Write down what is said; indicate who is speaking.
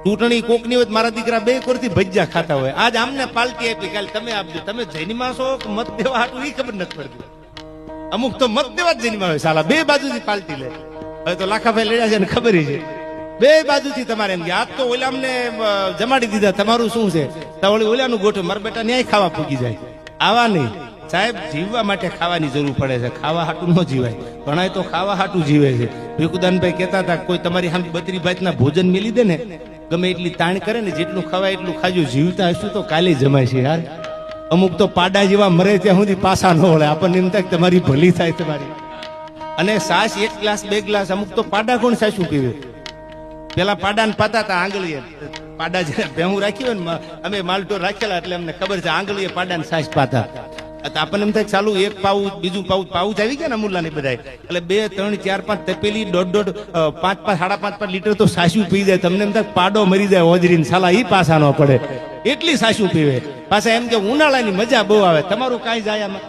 Speaker 1: ચૂંટણી કોકની હોય મારા દીકરા બે કોરથી ભજીયા ખાતા હોય, આજ આમને પાલટી આપી, કાલે તમે આપજો. તમે જૈનમાં છો કે મત દેવા હાટું એ ખબર નથી પડતી. અમુક તો મત દેવા જ જૈનમાં હોય, સાલા બે બાજુથી પાલટી લે. હવે તો લાખાભાઈ લડ્યા છે ને ખબર છે, બે બાજુથી તમારે એમ કે આજ તો ઓલા અમને જમાડી દીધા, તમારું શું છે? તો ઓલાનું ગોઠવ, મારા બેટા ન્યાય ખાવા પૂગી જાય. આવા નહીં સાહેબ, જીવવા માટે ખાવાની જરૂર પડે છે, ખાવા હાટું ન જીવાય. ઘણા તો ખાવા હાટું જીવે છે. ભીખુદાનભાઈ કહેતા હતા, કોઈ તમારી સામે 32 ભાતના ભોજન મેલી દે ને, ગમે એટલી તાણ કરે ને, જેટલું ખવાય એટલું ખાજો, જીવતા હશું તો કાલે જમાય છે યાર. અમુક તો પાડા જેવા મરે ત્યાં સુધી પાછા ન વળે. આપણને એમ થાય તમારી ભલી થાય તમારી. અને સાસ 1 ગ્લાસ 2 ગ્લાસ, અમુક તો પાડા કોણ સાસું પીવે? પેલા પાડા ને પાતા હતા આંગળીએ, પાડા જયારે ભેહું રાખી હોય ને, અમે માલટોર રાખેલા એટલે અમને ખબર છે, આંગળીએ પાડા ને સાસ પાતા. આપણને એમ થાય ચાલુ એક પાઉચ બીજું પાઉચ આવી ગયા ને અમૂલા ની બધા, એટલે 2 3 4 5 તપેલી 1.5 5 5.5 લીટર તો સાસુ પી જાય. તમને એમ થાય પાડો મરી જાય ઓજરીને, સાલા ઈ પાછા ન પડે એટલી સાસુ પીવે. પાછા એમ કે ઉનાળાની મજા બહુ આવે. તમારું કાંઈ જાય આમાં?